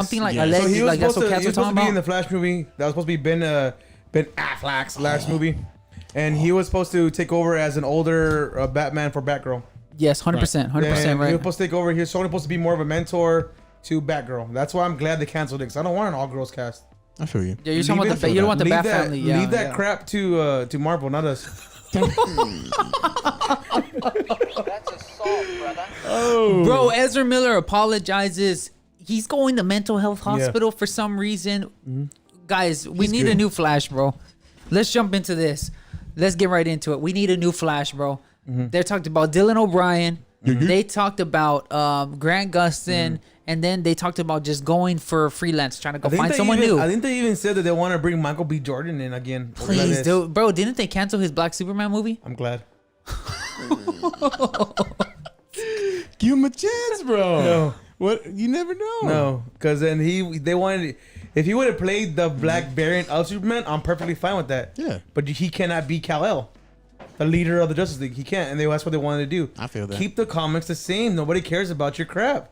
something like Yeah. allegedly, So he was like that's what supposed to, cats he were was supposed talking to be in about. the Flash movie. That was supposed to be Ben Affleck's last movie, and he was supposed to take over as an older Batman for Batgirl. Yes, 100%, 100% And right. He was supposed to take over. He was only supposed to be more of a mentor to Batgirl. That's why I'm glad they canceled it, because I don't want an all girls cast. I feel you. Yeah, you're talking about you don't want the Bat family. Yeah, leave that crap to Marvel, not us. That's assault, brother. Oh, Bro, Ezra Miller apologizes. He's going to mental health hospital for some reason. Guys, we need a new Flash, bro. Let's jump into this. Let's get right into it. We need a new Flash, bro. They talked about Dylan O'Brien. They talked about Grant Gustin. And then they talked about just going for freelance, trying to go find someone new. I think they even said that they want to bring Michael B. Jordan in again. Please, dude. Bro, didn't they cancel his Black Superman movie? I'm glad. give him a chance, bro. No. What? You never know. No, because then they wanted, if he would have played the black variant of Superman, I'm perfectly fine with that. Yeah. But he cannot be Kal-El, the leader of the Justice League. He can't, and that's what they wanted to do. I feel that. Keep the comics the same. Nobody cares about your crap.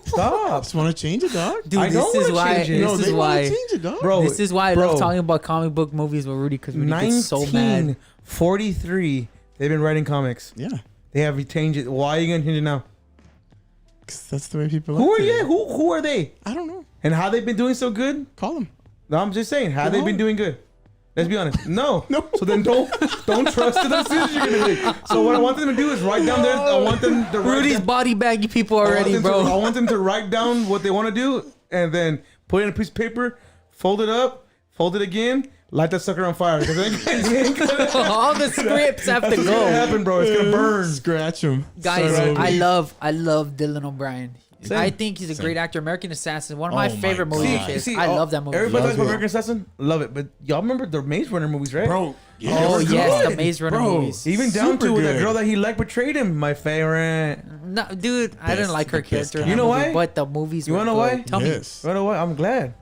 Stop. Just want to change it, dog. Dude, I don't this is wanna why. change it. No, This they is want to why. change it, dog. Bro, This is why I love talking about comic book movies with Rudy, because Rudy gets so mad. 1943. They've been writing comics. Yeah. They have changed it. Why are you gonna change it now? 'Cause that's the way people Who like are it. you? Who are they? I don't know. And how they've been doing so good? Call them. No, I'm just saying, how Go they been on. doing good? Let's be honest. No. No. So then don't trust the decisions you're gonna make. So what I want them to do is write down their. I want them to write Rudy's down, body baggy people already, I bro. want them to write down what they want to do and then put it in a piece of paper, fold it up, fold it again, light that sucker on fire. Because All the scripts have to what's gonna go. happen, bro. It's gonna burn. Scratch them. Guys, Sorry. I love Dylan O'Brien. Same. I think he's a great actor. American Assassin, one of my Oh my favorite God. movies. of his. I love that movie. Everybody Love talks about it. American Assassin. Love it. But y'all remember the Maze Runner movies, right? Bro. Yeah, Oh they were yes, good. the Maze Runner Bro. movies. Even down Super to that good. girl that he liked betrayed him. My favorite. No, dude, I didn't Best- like her the best character. in kind. that You know movie, why? But the movies. You were wanna know good. why? Tell me. Yes. You know what? I'm glad.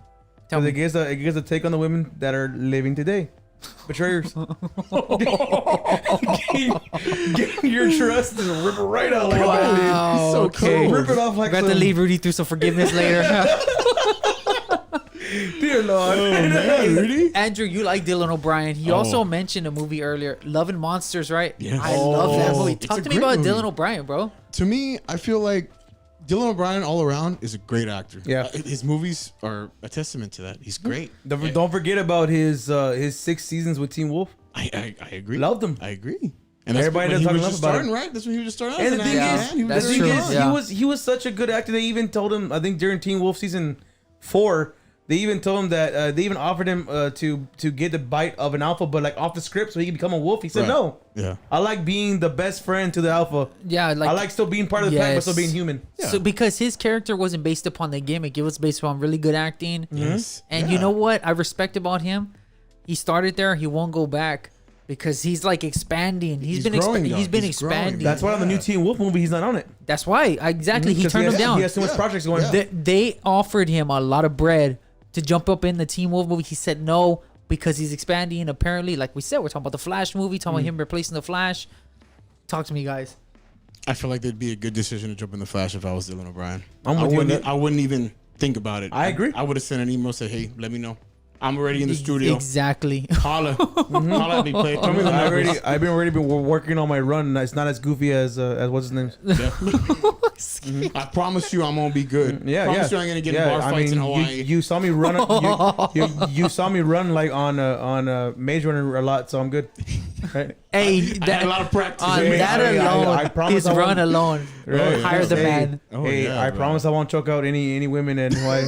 Tell me. It gives a take on the women that are living today. Betrayers. Getting your trust and rip it right out like Wow. He's so okay. cold. Rip it off like Got to some- leave Rudy through some forgiveness later. Dear Lord. Oh, man, Rudy. Andrew, you like Dylan O'Brien. He Oh. also mentioned a movie earlier, Love and Monsters, right? Yes. I love that Oh, movie. it's Talk a to me great about movie. Dylan O'Brien, bro. To me, I feel like Dylan O'Brien all around is a great actor. Yeah. His movies are a testament to that. He's great. Don't forget about his 6 seasons with Teen Wolf. I agree. Loved him. I agree. And that's Everybody when he doesn't was talk just about starting, him. right? That's when he was just starting. And the as an thing actor, is, man. He was that's the very thing true. is, Yeah. he was such a good actor. They even told him, I think during Teen Wolf season 4, they even told him that they even offered him to get the bite of an alpha, but like off the script so he could become a wolf. He said Right. no. Yeah. I like being the best friend to the alpha. Yeah, like I like still being part of the pack, but Yes. still being human. Yeah. So because his character wasn't based upon the gimmick, it was based on really good acting. Yes. And Yeah. you know what I respect about him? He started there, he won't go back because he's like expanding. He's growing, dog. he's been He's growing. expanding. That's why on the new Teen Wolf movie, he's not on it. That's why. Exactly. He 'Cause turned him down. He has too much Yeah. projects going. Yeah. They offered him a lot of bread to jump up in the Teen Wolf movie. He said no because he's expanding. Apparently, like we said, we're talking about the Flash movie, talking about him replacing the Flash. Talk to me, guys. I feel like that'd be a good decision to jump in the Flash if I was Dylan O'Brien. I'm with you on that. I wouldn't even think about it. I agree. I would have sent an email, said, "Hey, let me know. I'm already in the studio. Exactly. Holla, holla at me, play. Tell me the numbers." I've been working on my run. It's not as goofy as what's his name. Yeah. I promise you, I'm gonna be good. Yeah, promise yeah. you, I'm gonna get in bar fights in Hawaii. You saw me run. You saw me run like on Maze Runner a lot, so I'm good. Right? Hey, I had a lot of practice. on Hey, that I alone, promise his I run won't- alone, Right. hire the Hey, man. Oh, hey, yeah, I bro. promise I won't choke out any women in Hawaii.